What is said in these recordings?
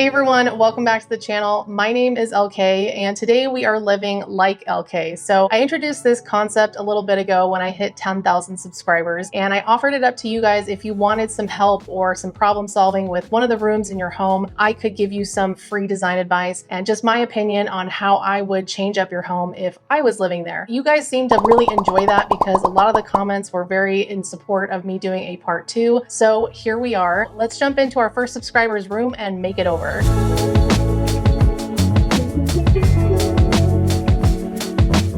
Hey everyone, welcome back to the channel. My name is LK and today we are living like LK. So I introduced this concept a little bit ago when I hit 10,000 subscribers, and I offered it up to you guys if you wanted some help or some problem solving with one of the rooms in your home. I could give you some free design advice and just my opinion on how I would change up your home if I was living there. You guys seem to really enjoy that because a lot of the comments were very in support of me doing a part 2. So here we are. Let's jump into our first subscriber's room and make it over.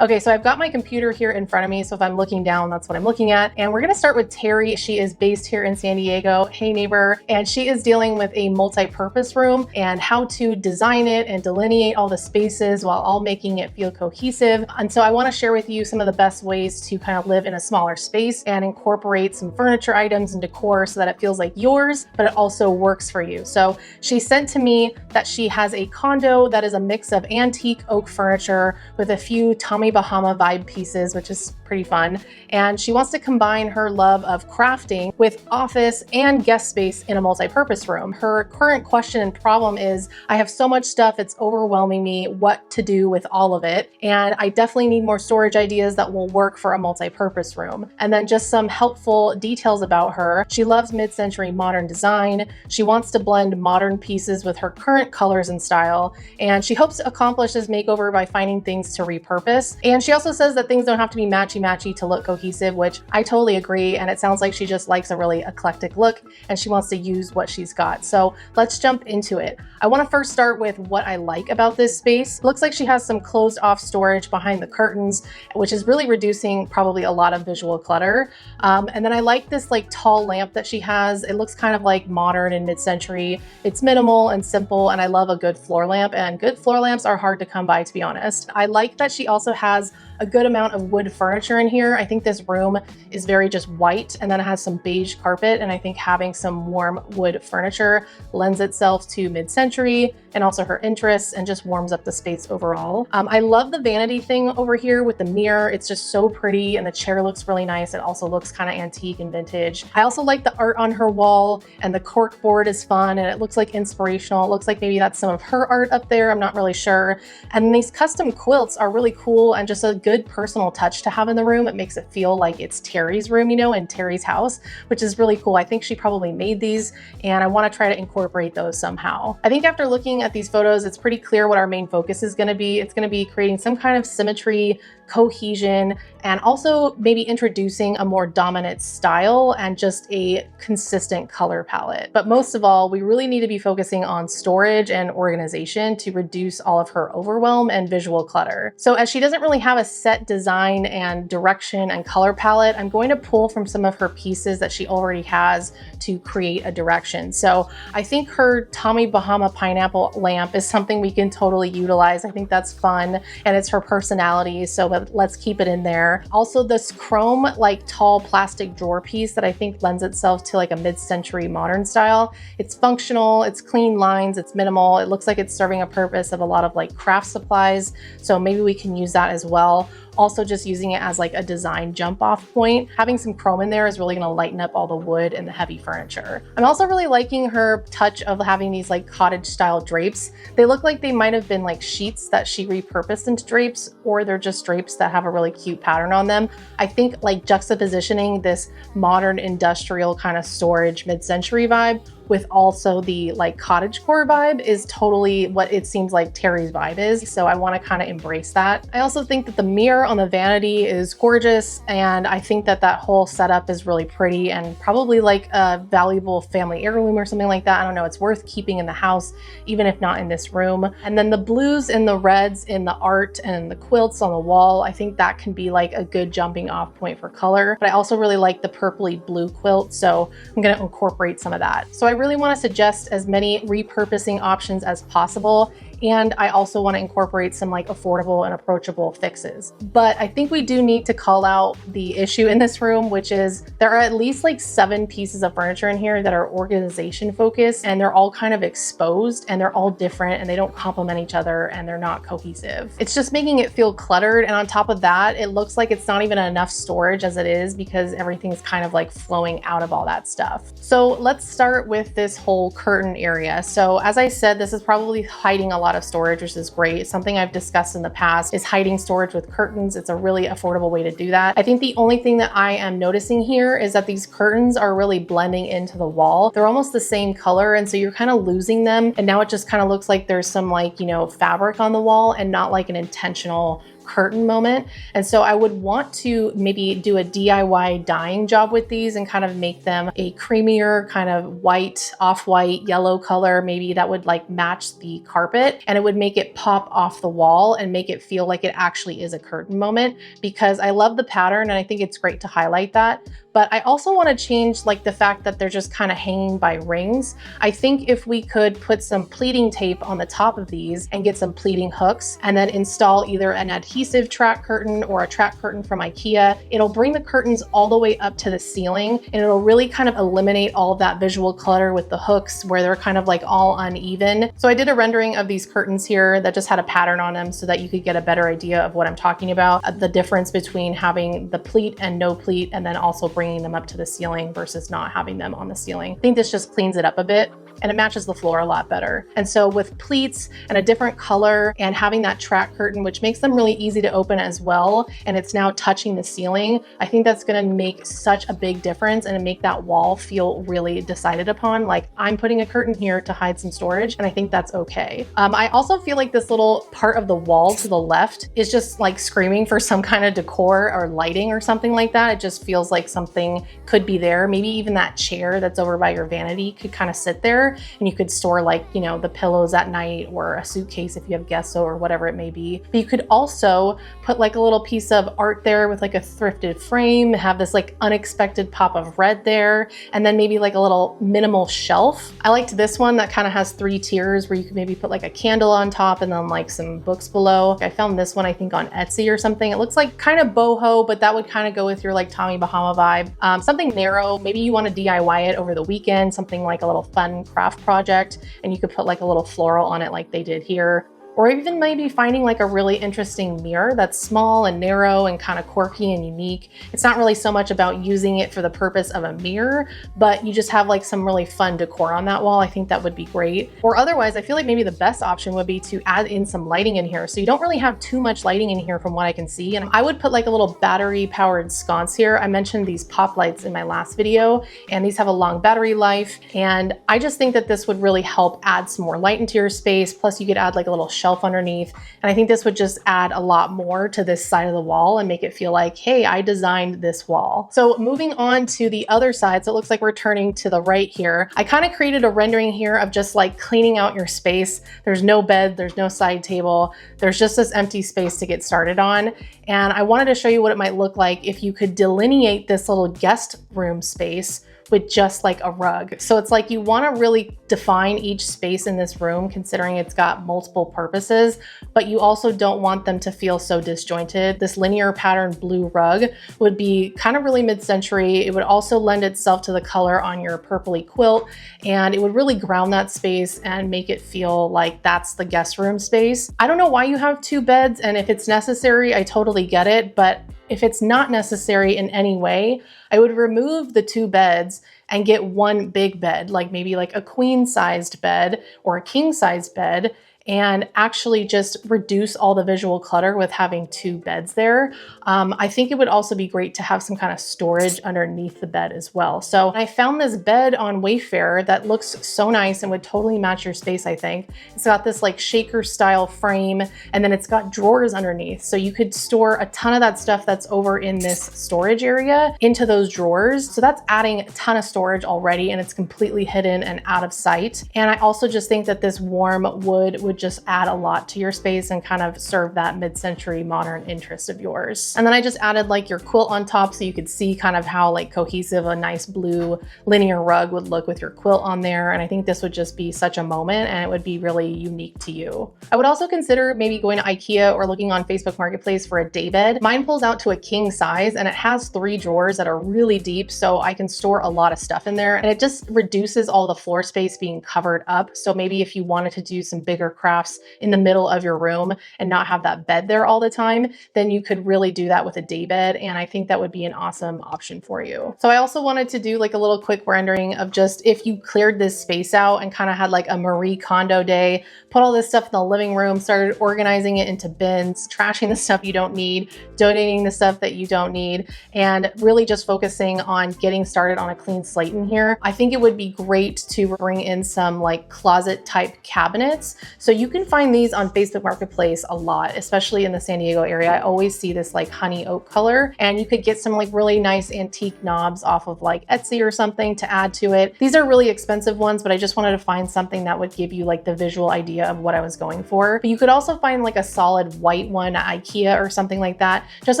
Okay, so I've got my computer here in front of me, so if I'm looking down, that's what I'm looking at. And we're gonna start with Terri. She is based here in San Diego. Hey neighbor. And she is dealing with a multi-purpose room and how to design it and delineate all the spaces while all making it feel cohesive. And so I wanna share with you some of the best ways to kind of live in a smaller space and incorporate some furniture items and decor so that it feels like yours, but it also works for you. So she sent to me that she has a condo that is a mix of antique oak furniture with a few Tommy Bahama vibe pieces, which is pretty fun. And she wants to combine her love of crafting with office and guest space in a multi-purpose room. Her current question and problem is, I have so much stuff, it's overwhelming me what to do with all of it. And I definitely need more storage ideas that will work for a multi-purpose room. And then just some helpful details about her. She loves mid-century modern design. She wants to blend modern pieces with her current colors and style. And she hopes to accomplish this makeover by finding things to repurpose. And she also says that things don't have to be matchy-matchy to look cohesive, which I totally agree. And it sounds like she just likes a really eclectic look and she wants to use what she's got. So let's jump into it. I want to first start with what I like about this space. It looks like she has some closed off storage behind the curtains, which is really reducing probably a lot of visual clutter. And then I like this like tall lamp that she has. It looks kind of like modern and mid-century. It's minimal and simple, and I love a good floor lamp, and good floor lamps are hard to come by, to be honest. I like that she also has a good amount of wood furniture in here. I think this room is very just white, and then it has some beige carpet, and I think having some warm wood furniture lends itself to mid-century and also her interests and just warms up the space overall. I love the vanity thing over here with the mirror. It's just so pretty, and the chair looks really nice. It also looks kind of antique and vintage. I also like the art on her wall, and the cork board is fun, and it looks like inspirational. It looks like maybe that's some of her art up there. I'm not really sure. And these custom quilts are really cool and just a good personal touch to have in the room. It makes it feel like it's Terri's room, you know, in Terri's house, which is really cool. I think she probably made these, and I want to try to incorporate those somehow. I think after looking at these photos, it's pretty clear what our main focus is going to be. It's going to be creating some kind of symmetry, cohesion, and also maybe introducing a more dominant style and just a consistent color palette. But most of all, we really need to be focusing on storage and organization to reduce all of her overwhelm and visual clutter. So as she doesn't really have a set design and direction and color palette, I'm going to pull from some of her pieces that she already has to create a direction. So I think her Tommy Bahama pineapple lamp is something we can totally utilize. I think that's fun, and it's her personality, so let's keep it in there. Also, this chrome like tall plastic drawer piece that I think lends itself to like a mid-century modern style. It's functional, it's clean lines, it's minimal. It looks like it's serving a purpose of a lot of like craft supplies, so maybe we can use that as well. Also just using it as like a design jump off point. Having some chrome in there is really gonna lighten up all the wood and the heavy furniture. I'm also really liking her touch of having these like cottage style drapes. They look like they might have been like sheets that she repurposed into drapes, or they're just drapes that have a really cute pattern on them. I think like juxtapositioning this modern industrial kind of storage mid-century vibe with also the like cottagecore vibe is totally what it seems like Terri's vibe is. So I want to kind of embrace that. I also think that the mirror on the vanity is gorgeous, and I think that that whole setup is really pretty and probably like a valuable family heirloom or something like that. I don't know, it's worth keeping in the house, even if not in this room. And then the blues and the reds in the art and the quilts on the wall, I think that can be like a good jumping off point for color. But I also really like the purpley blue quilt, so I'm going to incorporate some of that. So I really want to suggest as many repurposing options as possible And I also want to incorporate some like affordable and approachable fixes. But I think we do need to call out the issue in this room, which is there are at least like 7 pieces of furniture in here that are organization focused, and they're all kind of exposed and they're all different and they don't complement each other and they're not cohesive. It's just making it feel cluttered. And on top of that, it looks like it's not even enough storage as it is because everything's kind of like flowing out of all that stuff. So let's start with this whole curtain area. So as I said, this is probably hiding a lot of storage, which is great. Something I've discussed in the past is hiding storage with curtains. It's a really affordable way to do that. I think the only thing that I am noticing here is that these curtains are really blending into the wall. They're almost the same color, and so you're kind of losing them. And now it just kind of looks like there's some like, you know, fabric on the wall and not like an intentional curtain moment. And so I would want to maybe do a DIY dyeing job with these and kind of make them a creamier kind of white, off-white, yellow color. Maybe that would like match the carpet, and it would make it pop off the wall and make it feel like it actually is a curtain moment, because I love the pattern and I think it's great to highlight that. But I also want to change like the fact that they're just kind of hanging by rings. I think if we could put some pleating tape on the top of these and get some pleating hooks and then install either an adhesive track curtain or a track curtain from IKEA, it'll bring the curtains all the way up to the ceiling, and it'll really kind of eliminate all of that visual clutter with the hooks where they're kind of like all uneven. So I did a rendering of these curtains here that just had a pattern on them so that you could get a better idea of what I'm talking about, the difference between having the pleat and no pleat, and then also bringing them up to the ceiling versus not having them on the ceiling. I think this just cleans it up a bit and it matches the floor a lot better. And so with pleats and a different color and having that track curtain, which makes them really easy to open as well, and it's now touching the ceiling, I think that's gonna make such a big difference and make that wall feel really decided upon. Like, I'm putting a curtain here to hide some storage, and I think that's okay. I also feel like this little part of the wall to the left is just like screaming for some kind of decor or lighting or something like that. It just feels like something could be there. Maybe even that chair that's over by your vanity could kind of sit there, and you could store like, you know, the pillows at night or a suitcase if you have guests or whatever it may be. But you could also put like a little piece of art there with like a thrifted frame, have this like unexpected pop of red there, and then maybe like a little minimal shelf. I liked this one that kind of has 3 tiers where you could maybe put like a candle on top and then like some books below. I found this one, I think, on Etsy or something. It looks like kind of boho, but that would kind of go with your like Tommy Bahama vibe. Something narrow, maybe you want to DIY it over the weekend, something like a little fun craft project, and you could put like a little floral on it like they did here. Or even maybe finding like a really interesting mirror that's small and narrow and kind of quirky and unique. It's not really so much about using it for the purpose of a mirror, but you just have like some really fun decor on that wall. I think that would be great. Or otherwise, I feel like maybe the best option would be to add in some lighting in here. So you don't really have too much lighting in here from what I can see. And I would put like a little battery powered sconce here. I mentioned these pop lights in my last video, and these have a long battery life. And I just think that this would really help add some more light into your space. Plus you could add like a little shelf underneath. And I think this would just add a lot more to this side of the wall and make it feel like, hey, I designed this wall. So moving on to the other side, so it looks like we're turning to the right here. I kind of created a rendering here of just like cleaning out your space. There's no bed, there's no side table. There's just this empty space to get started on. And I wanted to show you what it might look like if you could delineate this little guest room space with just like a rug. So it's like you want to really define each space in this room, considering it's got multiple purposes, but you also don't want them to feel so disjointed. This linear pattern blue rug would be kind of really mid-century. It would also lend itself to the color on your purpley quilt, and it would really ground that space and make it feel like that's the guest room space. I don't know why you have 2 beds, and if it's necessary, I totally get it, but if it's not necessary in any way, I would remove the 2 beds and get 1 big bed, like maybe like a queen-sized bed or a king-sized bed, and actually just reduce all the visual clutter with having 2 beds there. I think it would also be great to have some kind of storage underneath the bed as well. So I found this bed on Wayfair that looks so nice and would totally match your space, I think. It's got this like shaker style frame, and then it's got drawers underneath. So you could store a ton of that stuff that's over in this storage area into those drawers. So that's adding a ton of storage storage already and it's completely hidden and out of sight. And I also just think that this warm wood would just add a lot to your space and kind of serve that mid-century modern interest of yours. And then I just added like your quilt on top so you could see kind of how like cohesive a nice blue linear rug would look with your quilt on there. And I think this would just be such a moment and it would be really unique to you. I would also consider maybe going to IKEA or looking on Facebook Marketplace for a day bed. Mine pulls out to a king size and it has 3 drawers that are really deep, so I can store a lot of stuff in there, and it just reduces all the floor space being covered up. So maybe if you wanted to do some bigger crafts in the middle of your room and not have that bed there all the time, then you could really do that with a day bed, and I think that would be an awesome option for you. So I also wanted to do like a little quick rendering of just if you cleared this space out and kind of had like a Marie Kondo day, put all this stuff in the living room, started organizing it into bins, trashing the stuff you don't need, donating the stuff that you don't need, and really just focusing on getting started on a clean slate in here. I think it would be great to bring in some like closet type cabinets. So you can find these on Facebook Marketplace a lot, especially in the San Diego area. I always see this like honey oak color, and you could get some like really nice antique knobs off of like Etsy or something to add to it. These are really expensive ones, but I just wanted to find something that would give you like the visual idea of what I was going for. But you could also find like a solid white one at IKEA or something like that. Just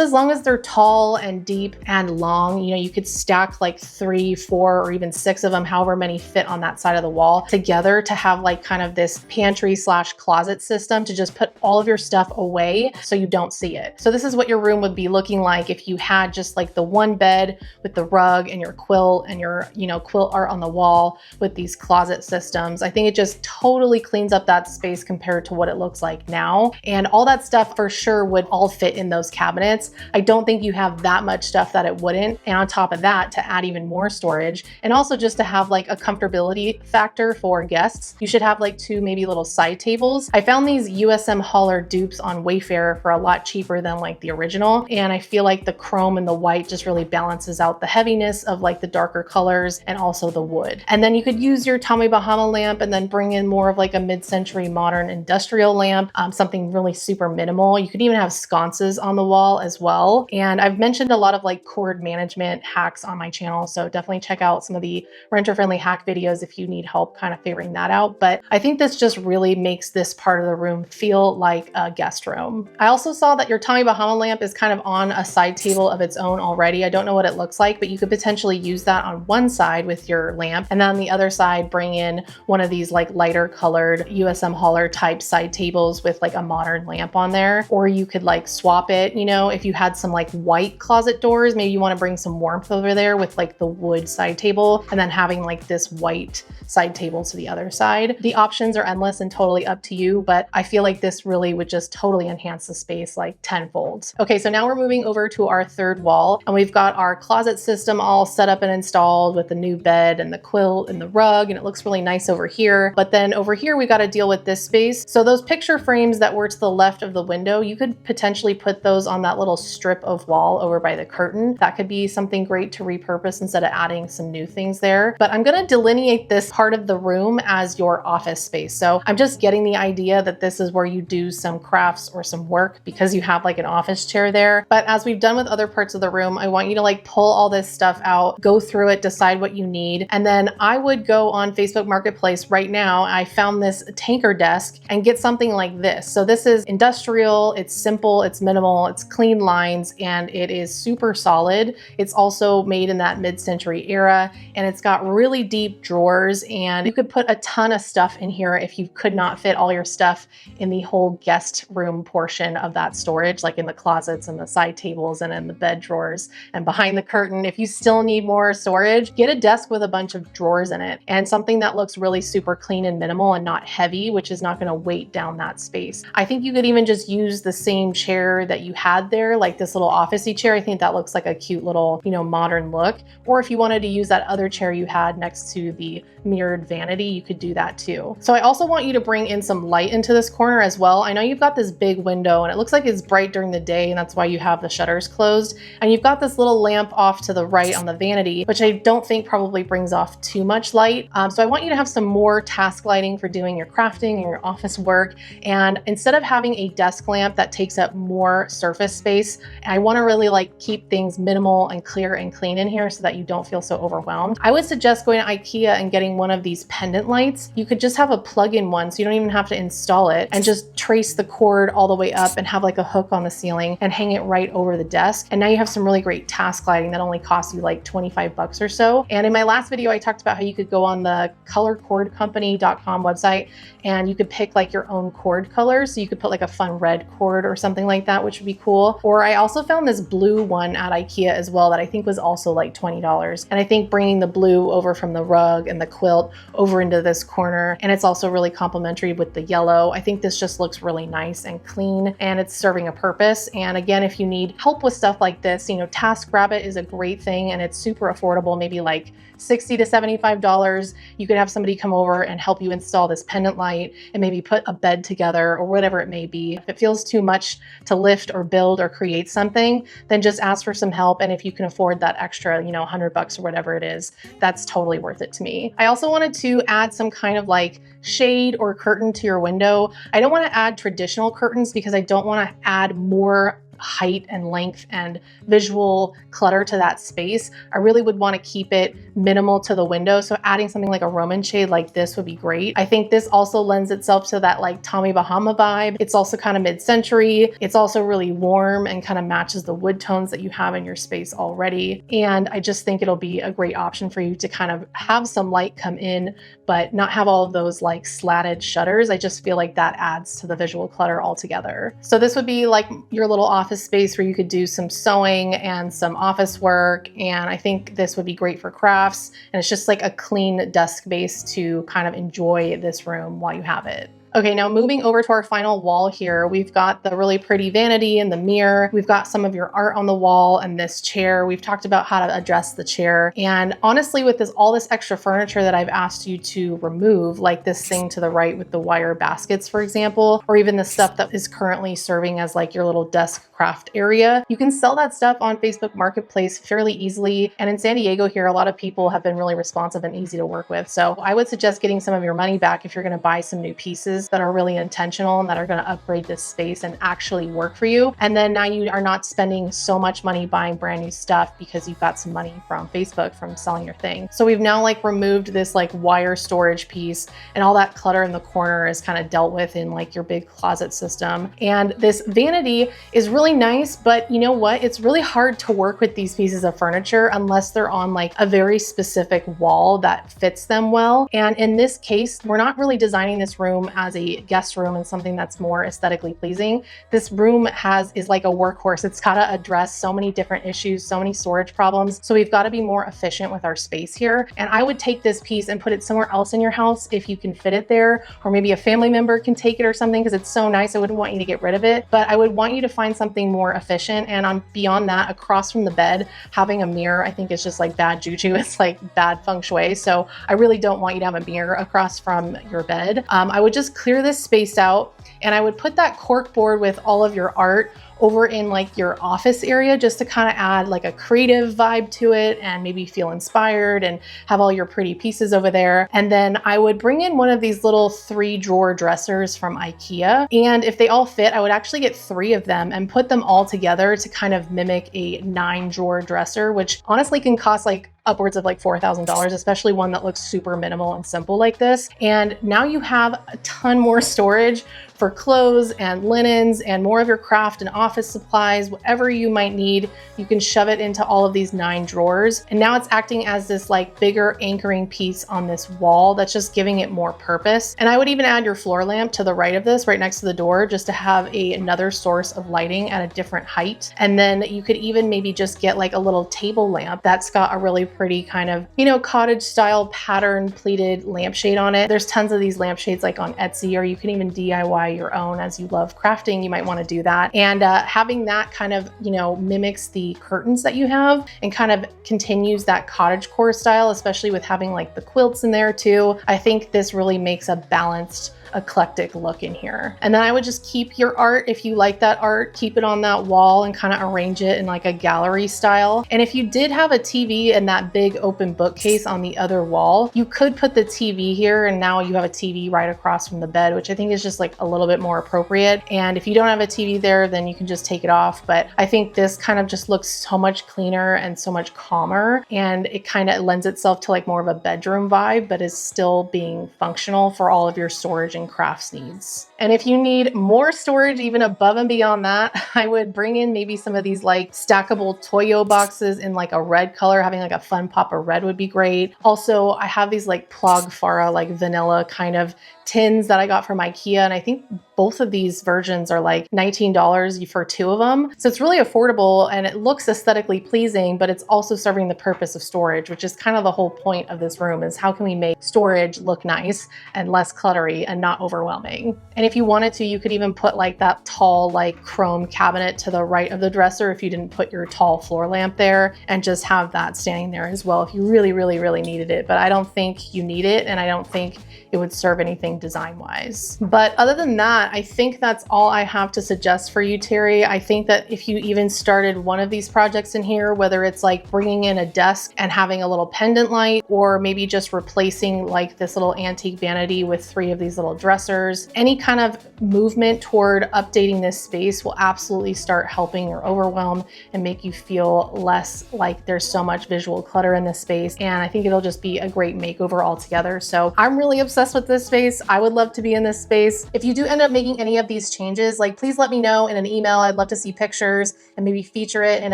as long as they're tall and deep and long, you know, you could stack like 3, 4, or even 6 of them, however many fit on that side of the wall together to have like kind of this pantry / closet system to just put all of your stuff away so you don't see it. So this is what your room would be looking like if you had just like the one bed with the rug and your quilt and your, you know, quilt art on the wall with these closet systems. I think it just totally cleans up that space compared to what it looks like now. And all that stuff for sure would all fit in those cabinets. I don't think you have that much stuff that it wouldn't. And on top of that, to add even more storage, and also just to have like a comfortability factor for guests, you should have like 2 maybe little side tables. I found these USM Holler dupes on Wayfair for a lot cheaper than like the original. And I feel like the chrome and the white just really balances out the heaviness of like the darker colors and also the wood. And then you could use your Tommy Bahama lamp and then bring in more of like a mid-century modern industrial lamp, something really super minimal. You could even have sconces on the wall as well. And I've mentioned a lot of like cord management hacks on my channel, so definitely check out some of the renter-friendly hack videos if you need help kind of figuring that out. But I think this just really makes this part of the room feel like a guest room. I also saw that your Tommy Bahama lamp is kind of on a side table of its own already. I don't know what it looks like, but you could potentially use that on one side with your lamp, and then on the other side bring in one of these like lighter colored USM Holler type side tables with like a modern lamp on there. Or you could like swap it, you know, if you had some like white closet doors, maybe you want to bring some warmth over there with like the wood side table, and then having like this white side table to the other side. The options are endless and totally up to you, but I feel like this really would just totally enhance the space like tenfold. Okay, so now we're moving over to our third wall, and we've got our closet system all set up and installed with the new bed and the quilt and the rug, and it looks really nice over here. But then over here, we got to deal with this space. So those picture frames that were to the left of the window, you could potentially put those on that little strip of wall over by the curtain. That could be something great to repurpose instead of adding some new things there. But I'm going to delineate this part of the room as your office space. So I'm just getting the idea that this is where you do some crafts or some work because you have like an office chair there. But as we've done with other parts of the room, I want you to like pull all this stuff out, go through it, decide what you need. And then I would go on Facebook Marketplace right now. I found this tanker desk and get something like this. So this is industrial, it's simple, it's minimal, it's clean lines, and it is super solid. It's also made in that mid-century era, and it's got really deep drawers, and you could put a ton of stuff in here if you could not fit all your stuff in the whole guest room portion of that storage, like in the closets and the side tables and in the bed drawers and behind the curtain. If you still need more storage, get a desk with a bunch of drawers in it and something that looks really super clean and minimal and not heavy, which is not going to weight down that space. I think you could even just use the same chair that you had there, like this little officey chair. I think that looks like a cute little, you know, modern look. Or if you wanted to use that other chair you had next to the mirrored vanity, you could do that too. So I also want you to bring in some light into this corner as well. I know you've got this big window and it looks like it's bright during the day, and that's why you have the shutters closed. And you've got this little lamp off to the right on the vanity, which I don't think probably brings off too much light. So I want you to have some more task lighting for doing your crafting and your office work. And instead of having a desk lamp that takes up more surface space, I want to really like keep things minimal and clear and clean in here so that you don't feel so overwhelmed. I would suggest going to IKEA and getting one of these pendant lights. You could just have a plug-in one, so you don't even have to install it, and just trace the cord all the way up and have like a hook on the ceiling and hang it right over the desk. And now you have some really great task lighting that only costs you like 25 bucks or so. And in my last video, I talked about how you could go on the colorcordcompany.com website and you could pick like your own cord colors. So you could put like a fun red cord or something like that, which would be cool. Or I also found this blue one at IKEA as well that I think was also like $20. And I think bringing the blue over from the rug and the quilt over into this corner, and it's also really complementary with the yellow. I think this just looks really nice and clean, and it's serving a purpose. And again, if you need help with stuff like this, you know, TaskRabbit is a great thing and it's super affordable, maybe like $60 to $75. You could have somebody come over and help you install this pendant light and maybe put a bed together or whatever it may be. If it feels too much to lift or build or create something, then just ask for some help. And if you can afford that extra, you know, 100 bucks or whatever it is, that's totally worth it to me. I also wanted to add some kind of like shade or curtain to your window. I don't want to add traditional curtains because I don't want to add more height and length and visual clutter to that space. I really would want to keep it minimal to the window. So adding something like a Roman shade like this would be great. I think this also lends itself to that like Tommy Bahama vibe. It's also kind of mid-century. It's also really warm and kind of matches the wood tones that you have in your space already. And I just think it'll be a great option for you to kind of have some light come in, but not have all of those like slatted shutters. I just feel like that adds to the visual clutter altogether. So this would be like your little office space where you could do some sewing and some office work. And I think this would be great for crafts. And it's just like a clean desk base to kind of enjoy this room while you have it. Okay, now moving over to our final wall here, we've got the really pretty vanity and the mirror. We've got some of your art on the wall and this chair. We've talked about how to address the chair. And honestly, with all this extra furniture that I've asked you to remove, like this thing to the right with the wire baskets, for example, or even the stuff that is currently serving as like your little desk craft area, you can sell that stuff on Facebook Marketplace fairly easily. And in San Diego here, a lot of people have been really responsive and easy to work with. So I would suggest getting some of your money back if you're going to buy some new pieces that are really intentional and that are going to upgrade this space and actually work for you. And then now you are not spending so much money buying brand new stuff because you've got some money from Facebook from selling your thing. So we've now like removed this like wire storage piece, and all that clutter in the corner is kind of dealt with in like your big closet system. And this vanity is really nice, but you know what? It's really hard to work with these pieces of furniture unless they're on like a very specific wall that fits them well. And in this case, we're not really designing this room as a guest room and something that's more aesthetically pleasing. This room is like a workhorse. It's got to address so many different issues, so many storage problems. So we've got to be more efficient with our space here. And I would take this piece and put it somewhere else in your house if you can fit it there, or maybe a family member can take it or something because it's so nice. I wouldn't want you to get rid of it, but I would want you to find something more efficient. And beyond that, across from the bed, having a mirror, I think is just like bad juju. It's like bad feng shui. So I really don't want you to have a mirror across from your bed. I would just clear this space out, and I would put that cork board with all of your art over in like your office area just to kind of add like a creative vibe to it and maybe feel inspired and have all your pretty pieces over there. And then I would bring in one of these little 3-drawer dressers from IKEA. And if they all fit, I would actually get 3 of them and put them all together to kind of mimic a 9-drawer dresser, which honestly can cost like upwards of like $4,000, especially one that looks super minimal and simple like this. And now you have a ton more storage for clothes and linens and more of your craft and office supplies, whatever you might need. You can shove it into all of these 9 drawers. And now it's acting as this like bigger anchoring piece on this wall that's just giving it more purpose. And I would even add your floor lamp to the right of this, right next to the door, just to have another source of lighting at a different height. And then you could even maybe just get like a little table lamp that's got a really pretty kind of, you know, cottage style pattern pleated lampshade on it. There's tons of these lampshades like on Etsy, or you can even DIY your own. As you love crafting, you might want to do that. And having that kind of, you know, mimics the curtains that you have and kind of continues that cottagecore style, especially with having like the quilts in there too. I think this really makes a balanced eclectic look in here. And then I would just keep your art. If you like that art, keep it on that wall and kind of arrange it in like a gallery style. And if you did have a TV and that big open bookcase on the other wall, you could put the TV here, and now you have a TV right across from the bed, which I think is just like a little bit more appropriate. And if you don't have a TV there, then you can just take it off. But I think this kind of just looks so much cleaner and so much calmer, and it kind of lends itself to like more of a bedroom vibe, but is still being functional for all of your storage and crafts needs. And if you need more storage even above and beyond that, I would bring in maybe some of these like stackable Toyo boxes in like a red color. Having like a fun pop of red would be great. Also, I have these like Plagfara, like vanilla kind of tins that I got from IKEA. And I think both of these versions are like $19 for 2 of them. So it's really affordable and it looks aesthetically pleasing, but it's also serving the purpose of storage, which is kind of the whole point of this room, is how can we make storage look nice and less cluttery and not overwhelming. And if you wanted to, you could even put like that tall, like chrome cabinet to the right of the dresser if you didn't put your tall floor lamp there, and just have that standing there as well if you really, really, really needed it. But I don't think you need it, and I don't think it would serve anything design-wise. But other than that, I think that's all I have to suggest for you, Terri. I think that if you even started one of these projects in here, whether it's like bringing in a desk and having a little pendant light, or maybe just replacing like this little antique vanity with 3 of these little dressers, any kind of movement toward updating this space will absolutely start helping your overwhelm and make you feel less like there's so much visual clutter in this space. And I think it'll just be a great makeover altogether. So I'm really obsessed with this space. I would love to be in this space. If you do end up making any of these changes, like please let me know in an email. I'd love to see pictures and maybe feature it in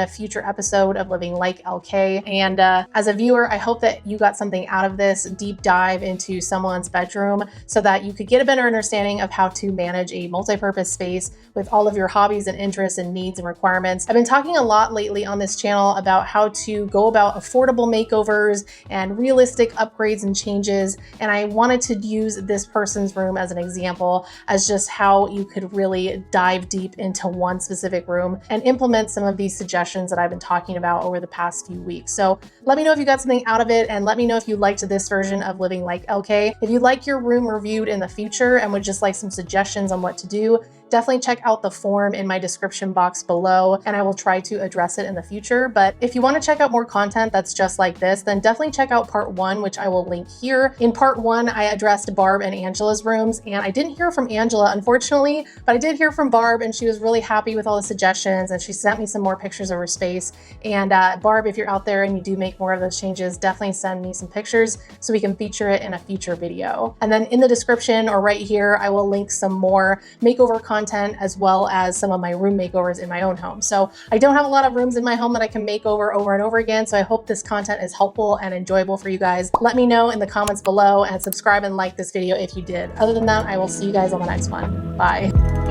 a future episode of Living Like LK. And as a viewer, I hope that you got something out of this deep dive into someone's bedroom so that you could get a better understanding of how to manage a multi-purpose space with all of your hobbies and interests and needs and requirements. I've been talking a lot lately on this channel about how to go about affordable makeovers and realistic upgrades and changes. And I wanted to use this person's room as an example, as just how you could really dive deep into one specific room and implement some of these suggestions that I've been talking about over the past few weeks. So let me know if you got something out of it, and let me know if you liked this version of Living Like LK. If you'd like your room reviewed in the future and would just like some suggestions on what to do, definitely check out the form in my description box below, and I will try to address it in the future. But if you want to check out more content that's just like this, then definitely check out part 1, which I will link here. In part 1, I addressed Barb and Angela's rooms, and I didn't hear from Angela, unfortunately, but I did hear from Barb, and she was really happy with all the suggestions, and she sent me some more pictures of her space. And Barb, if you're out there and you do make more of those changes, definitely send me some pictures so we can feature it in a future video. And then in the description or right here, I will link some more makeover content as well as some of my room makeovers in my own home. So I don't have a lot of rooms in my home that I can make over and over again. So I hope this content is helpful and enjoyable for you guys. Let me know in the comments below, and subscribe and like this video if you did. Other than that, I will see you guys on the next one. Bye.